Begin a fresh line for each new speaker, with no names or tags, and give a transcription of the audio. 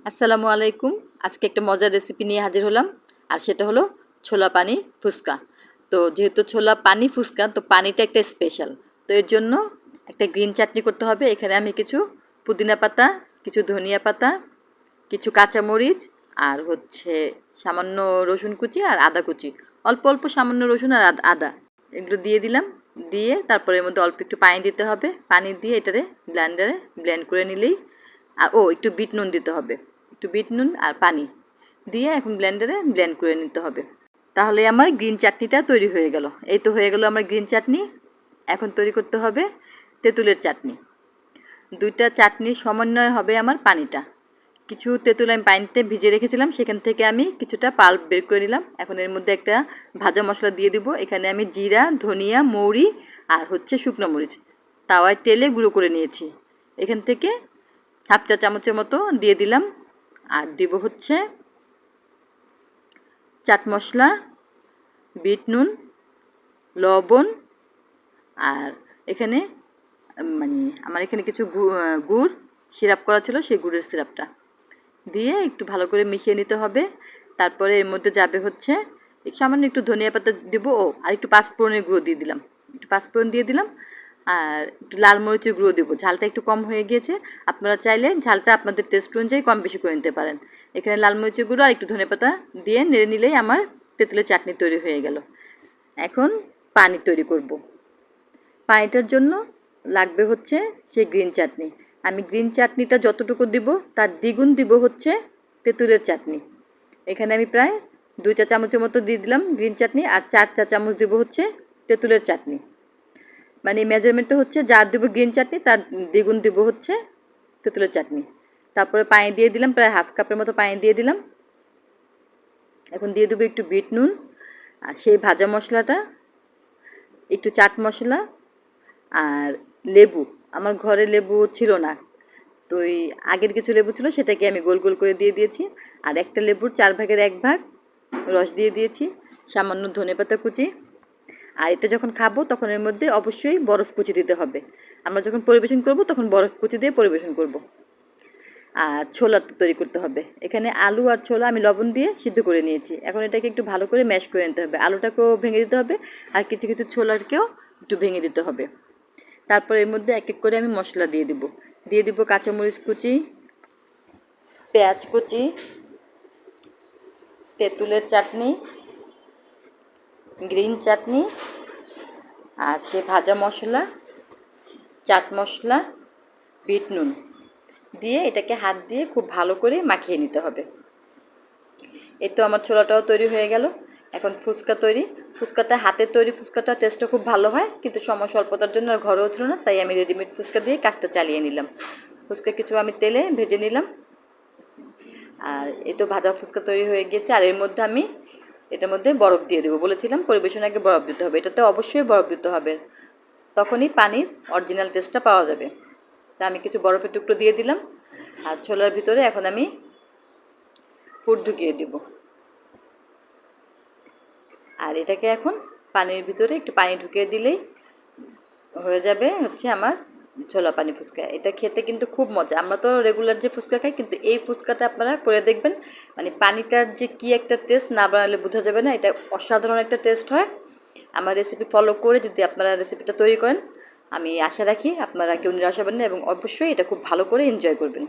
আসসালামু আলাইকুম। আজকে একটা মজার রেসিপি নিয়ে হাজির হলাম। আর সেটা হলো ছোলা পানি ফুচকা। তো যেহেতু ছোলা পানি ফুচকা, তো পানিটা একটা স্পেশাল। তো এর জন্য একটা গ্রিন চাটনি করতে হবে। এখানে আমি কিছু পুদিনা পাতা, কিছু ধনিয়া পাতা, কিছু কাঁচামরিচ আর সামান্য রসুন কুচি আর আদা কুচি, অল্প অল্প সামান্য রসুন আর আদা এগুলো দিয়ে দিলাম। দিয়ে তারপরে এর মধ্যে অল্প একটু পানি দিতে হবে। পানি দিয়ে এটারে ব্লেন্ডারে ব্লেন্ড করে নিলেই, আর একটু বিট নুন দিতে হবে। একটু বিট নুন আর পানি দিয়ে এখন ব্লেন্ডারে ব্লেন্ড করে নিতে হবে। তাহলে আমার গ্রিন চাটনিটা তৈরি হয়ে গেল। এই তো হয়ে গেল আমার গ্রিন চাটনি। এখন তৈরি করতে হবে তেঁতুলের চাটনি। দুইটা চাটনির সমন্বয় হবে আমার পানিটা। কিছু তেঁতুল আমি পানিতে ভিজে রেখেছিলাম, সেখান থেকে আমি কিছুটা পাল্প বের করে নিলাম। এখন এর মধ্যে একটা ভাজা মশলা দিয়ে দিব। এখানে আমি জিরা, ধনিয়া, মৌরি আর শুকনো মরিচ তাওয়ায় তেলে গুঁড়ো করে নিয়েছি। এখান থেকে হাফ চা চামচের মতো দিয়ে দিলাম। আর দিব চাট মশলা, বিট নুন, লবণ, আর এখানে আমার এখানে কিছু গুড় সিরাপ করা ছিল, সেই গুড়ের সিরাপটা দিয়ে একটু ভালো করে মিশিয়ে নিতে হবে। তারপরে এর মধ্যে যাবে সামান্য একটু ধনিয়া পাতা দিব, আর একটু পাঁচফোড়নের গুঁড়ো দিয়ে দিলাম। একটু পাঁচফোড়ন দিয়ে দিলাম আর একটু লাল মরিচের গুঁড়ো দেবো। ঝালটা একটু কম হয়ে গিয়েছে, আপনারা চাইলে ঝালটা আপনাদের টেস্ট অনুযায়ী কম বেশি করে নিতে পারেন। এখানে লাল মরিচের গুঁড়ো আর একটু ধনে পাতা দিয়ে নেড়ে নিলেই আমার তেঁতুলের চাটনি তৈরি হয়ে গেল। এখন পানি তৈরি করব। পানিটার জন্য লাগবে সেই গ্রিন চাটনি। আমি গ্রিন চাটনিটা যতটুকু দিব তার দ্বিগুণ দিব তেঁতুলের চাটনি। এখানে আমি প্রায় 2 চা চামচের মতো দিয়ে দিলাম গ্রিন চাটনি, আর 4 চা চামচ দিব তেঁতুলের চাটনি। মেজারমেন্টটা যা দেবো গ্রিন চাটনি তার দ্বিগুণ দিব তেঁতুলের চাটনি। তারপরে পানি দিয়ে দিলাম, প্রায় হাফ কাপের মতো পানি দিয়ে দিলাম। এখন দিয়ে দেবো একটু বিট নুন আর সেই ভাজা মশলাটা, একটু চাট মশলা আর লেবু। আমার ঘরে লেবু ছিল না, তো আগের কিছু লেবু ছিল, সেটাকে আমি গোল গোল করে দিয়ে দিয়েছি। আর একটা লেবুর 4 ভাগের 1 ভাগ রস দিয়ে দিয়েছি। সামান্য ধনেপাতা কুচি। আর এটা যখন খাবো তখন এর মধ্যে অবশ্যই বরফ কুচি দিতে হবে। আমরা যখন পরিবেশন করব তখন বরফ কুচি দিয়ে পরিবেশন করব। আর ছোলা তৈরি করতে হবে। এখানে আলু আর ছোলা আমি লবণ দিয়ে সিদ্ধ করে নিয়েছি। এখন এটাকে একটু ভালো করে ম্যাশ করে নিতে হবে। আলুটাকেও ভেঙে দিতে হবে আর কিছু কিছু ছোলাকেও একটু ভেঙে দিতে হবে। তারপর এর মধ্যে এক এক করে আমি মশলা দিয়ে দিব কাঁচামরিচ কুচি, পেঁয়াজ কুচি, তেঁতুলের চাটনি, গ্রিন চাটনি, আর ভাজা মশলা, চাট মশলা, বিট নুন দিয়ে এটাকে হাত দিয়ে খুব ভালো করে মাখিয়ে নিতে হবে। এই তো আমার ছোলাটাও তৈরি হয়ে গেল। এখন ফুচকা তৈরি। ফুচকাটা হাতের তৈরি ফুচকাটা টেস্টটা খুব ভালো হয়, কিন্তু সময় স্বল্পতার জন্য আর ঘরেও ছিল না, তাই আমি রেডিমেড ফুচকা দিয়ে কাজটা চালিয়ে নিলাম। ফুচকা কিছু আমি তেলে ভেজে নিলাম। আর এই তো ভাজা ফুচকা তৈরি হয়ে গিয়েছে। আর এটার মধ্যে বরফ দিয়ে দেবো। বলেছিলাম পরিবেশনের আগে বরফ দিতে হবে, এটাতে অবশ্যই বরফ দিতে হবে, তখনই পানির অরিজিনাল টেস্টটা পাওয়া যাবে। তা আমি কিছু বরফের টুকরো দিয়ে দিলাম। আর ছোলার ভিতরে এখন আমি পুর ঢুকিয়ে দেব। আর এটাকে এখন পানির ভিতরে একটু পানি ঢুকিয়ে দিলেই হয়ে যাবে আমার ছোলা পানি ফুচকা। এটা খেতে কিন্তু খুব মজা। আমরা তো রেগুলার যে ফুচকা খাই, কিন্তু এই ফুচকাটা আপনারা করে দেখবেন। পানিটার যে কী একটা টেস্ট, না বানালে বোঝা যাবে না। এটা অসাধারণ একটা টেস্ট হয়। আমার রেসিপি ফলো করে যদি আপনারা রেসিপিটা তৈরি করেন, আমি আশা রাখি আপনারা কেউ নিরাশ হবেন না এবং অবশ্যই এটা খুব ভালো করে এনজয় করবেন।